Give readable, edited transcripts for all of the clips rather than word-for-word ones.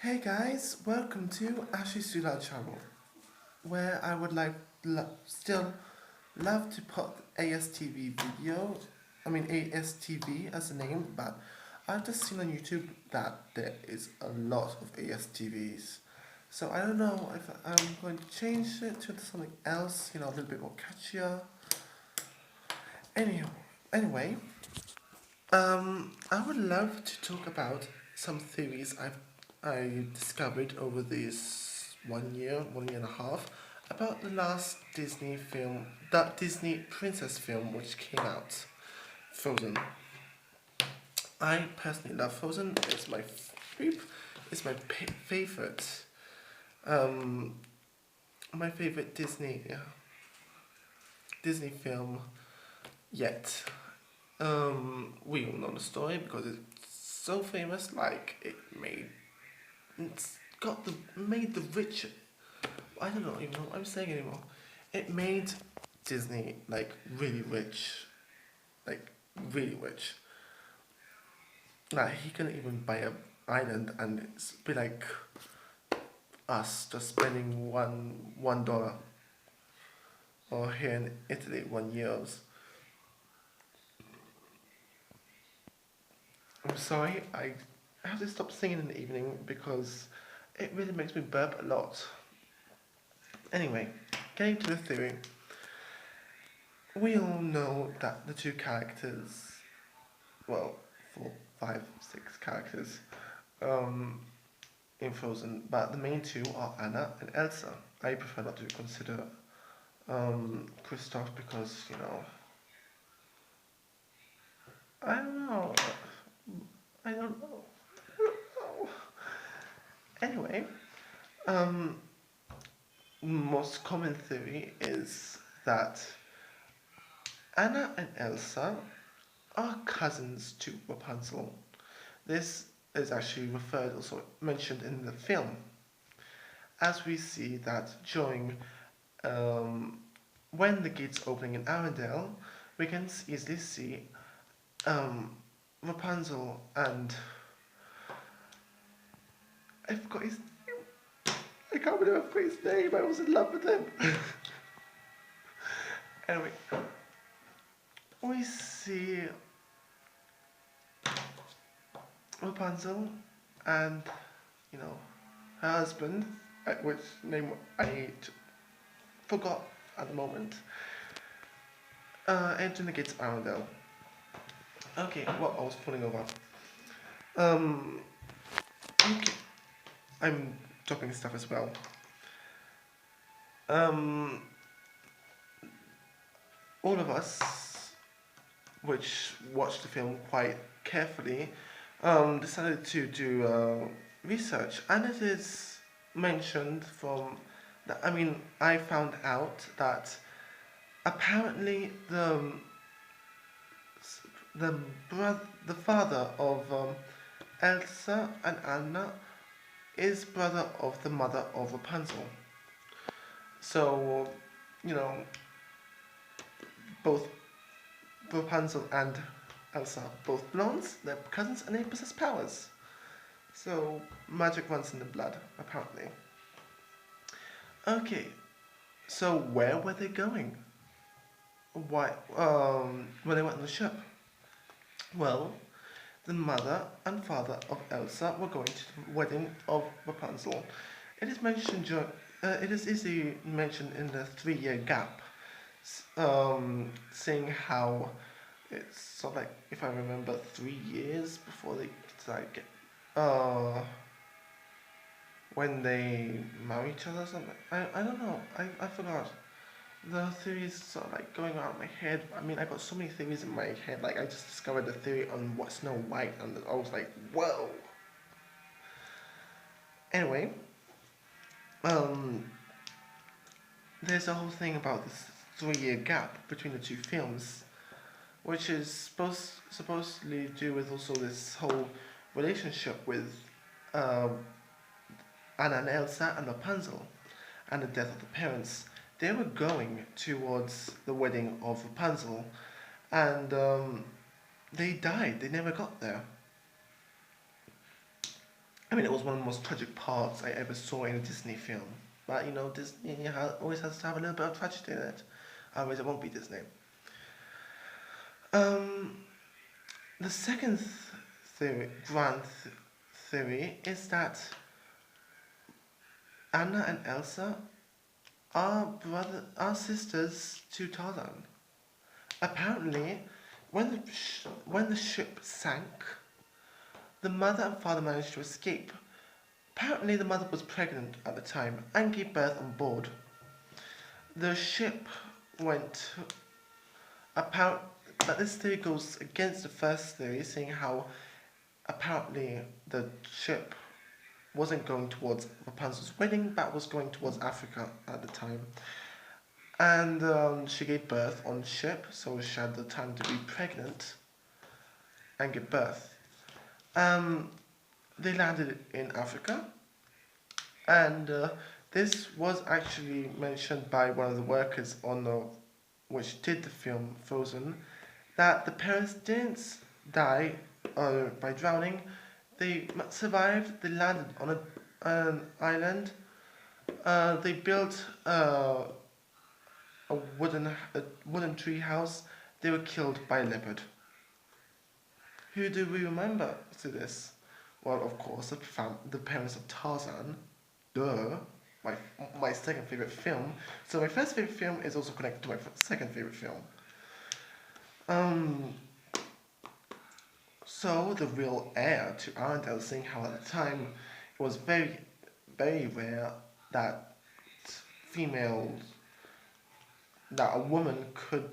Hey guys, welcome to Ashley Sula channel, where I would still love to put ASTV video, ASTV as a name, but I've just seen on YouTube that there is a lot of ASTVs. So I don't know if I'm going to change it to something else, a little bit more catchier. Anyhow, anyway, I would love to talk about some theories I discovered over this 1 year, 1 year and a half, about the last Disney film, that Disney princess film which came out, Frozen. I personally love Frozen. It's favorite, um, my favorite Disney film yet. We all know the story because it's so famous. It's got the made the rich. I don't know even know what I'm saying anymore. It made Disney really rich, like really rich. Like he couldn't even buy a island, and it's be like us just spending $1, or here in Italy €1. I'm sorry, I have to stop singing in the evening because it really makes me burp a lot. Anyway, getting to the theory, we all know that the two characters, well, four, five, six characters, um, in Frozen, but the main two are Anna and Elsa. I prefer not to consider Kristoff because I don't know, I don't know, I don't know. Anyway, um, most common theory is that Anna and Elsa are cousins to Rapunzel. This is actually also mentioned in the film, as we see that during um, when the gates opening in Arendelle, we can easily see um, Rapunzel and I forgot his name. I can't remember his name. I was in love with him. Anyway, we see Rapunzel and her husband, which name forgot at the moment, entering the gates of Arendelle. Okay, well, I was pulling over. Um, okay, I'm dropping stuff as well. Um, all of us, which watched the film quite carefully, decided to do research, and it is mentioned from that. I found out that apparently the father of Elsa and Anna is brother of the mother of Rapunzel. So, you know, both Rapunzel and Elsa, both blondes, they're cousins, and they possess powers. So, magic runs in the blood, apparently. Okay, so where were they going? Why? When they went on the ship? Well, the mother and father of Elsa were going to the wedding of Rapunzel. It is mentioned it is easily mentioned in the 3 year gap, saying how it's sort of like, if I remember, 3 years before they get uh when they marry each other or something. I don't know. I forgot. The theories sort of like going around my head. I got so many theories in my head. Like I just discovered the theory on what Snow White, and I was like, whoa. Anyway, um, there's a whole thing about this 3 year gap between the two films, which is supposedly do with also this whole relationship with uh, Anna and Elsa and Rapunzel, and the death of the parents. They were going towards the wedding of Rapunzel, and they died. They never got there. I mean, it was one of the most tragic parts I ever saw in a Disney film. But you know, Disney always has to have a little bit of tragedy in it. Otherwise, it won't be Disney. Um, the second theory is that Anna and Elsa are sisters to Tarzan. Apparently, when the ship sank, the mother and father managed to escape. Apparently, the mother was pregnant at the time and gave birth on board. The ship went apparent, but this theory goes against the first theory, seeing how apparently the ship wasn't going towards Rapunzel's wedding, but was going towards Africa at the time. And she gave birth on the ship, so she had the time to be pregnant and give birth. Um, they landed in Africa, and this was actually mentioned by one of the workers on the which did the film Frozen, that the parents didn't die by drowning. They survived. They landed on an island. They built a wooden tree house. They were killed by a leopard. Who do we remember to this? Well, of course, the parents of Tarzan. Duh. My, my second favorite film. So my first favorite film is also connected to my second favorite film. Um, so the real heir to Arendelle, seeing how at the time it was very, very rare that females, that a woman can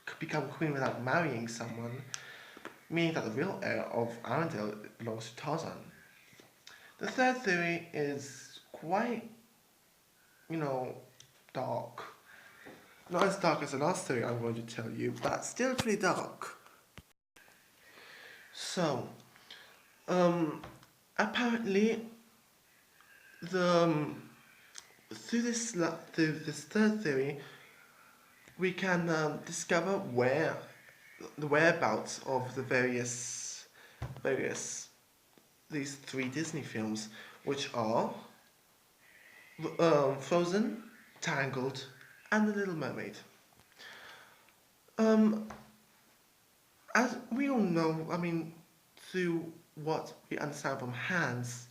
could become queen without marrying someone, meaning that the real heir of Arendelle belongs to Tarzan. The third theory is quite, you know, dark. Not as dark as the last theory I'm going to tell you, but still pretty dark. So, um, apparently, the through this third theory, we can discover where the whereabouts of the various these three Disney films, which are Frozen, Tangled, and The Little Mermaid. Um, as we all know, I mean, through what we understand from Hans,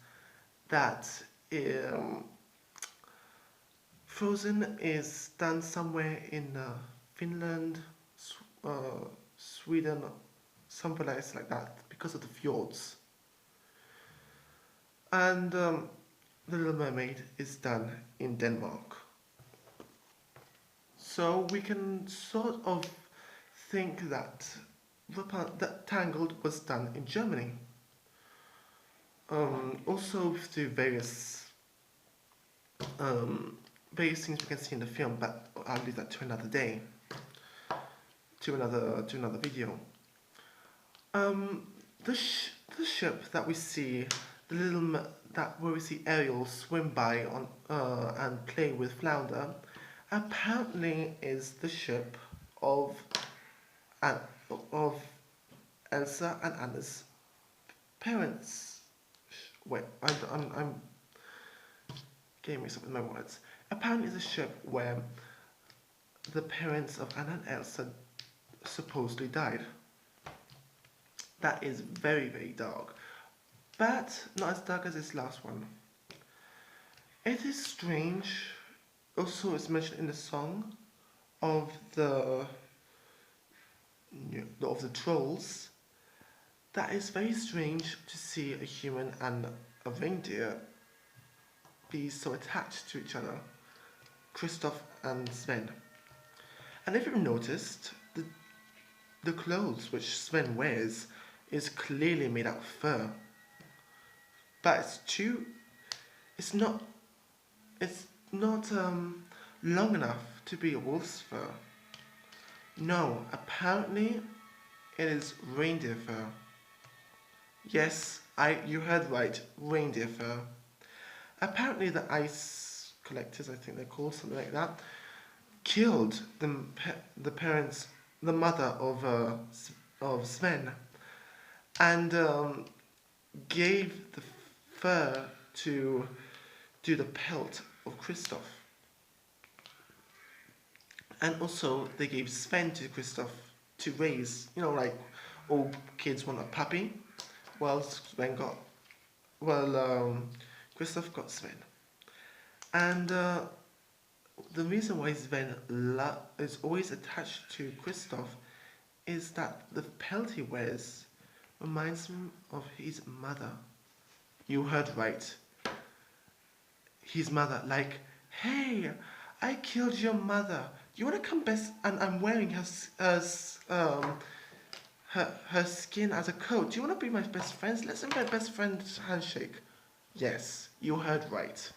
that um, Frozen is done somewhere in Finland, Sweden, some place like that, because of the fjords. And The Little Mermaid is done in Denmark. So we can sort of think that that Tangled was done in Germany. Also through um, various things we can see in the film, but I'll leave that to another day, to another video. Um, the ship that we see, that where we see Ariel swim by on and play with Flounder, apparently is the ship of An- of Elsa and Anna's parents. Wait, I'm getting mixed up with my words. Apparently, it's a ship where the parents of Anna and Elsa supposedly died. That is very, very dark, but not as dark as this last one. It is strange. Also, it's mentioned in the song of the trolls. That is very strange to see a human and a reindeer be so attached to each other, Kristoff and Sven. And if you've noticed, the clothes which Sven wears is clearly made out of fur, but it's not, it's not long enough to be a wolf's fur. No, apparently it is reindeer fur. Yes, you heard right, reindeer fur. Apparently the ice collectors, I think they're called, something like that, killed the parents, the mother of Sven, and gave the fur to do the pelt of Kristoff. And also, they gave Sven to Kristoff to raise. You know, like all kids want a puppy. Well, Sven got. Well, Kristoff got Sven. And the reason why Sven is always attached to Kristoff is that the pelt he wears reminds him of his mother. You heard right. His mother, like, hey, I killed your mother. You wanna come best? And I'm wearing her skin as a coat. Do you wanna be my best friends? Let's have my best friend handshake. Yes, you heard right.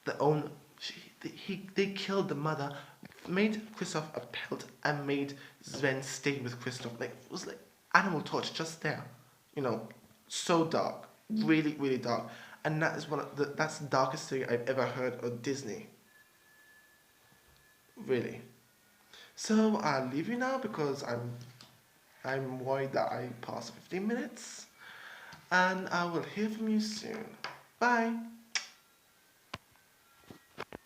The own they killed the mother, made Kristoff a pelt, and made Sven stay with Kristoff. Like it was like Animal Torch just there, you know, so dark, really really dark, and that is that's the darkest thing I've ever heard of Disney. Really. So I'll leave you now because I'm worried that I passed 15 minutes, and I will hear from you soon. Bye.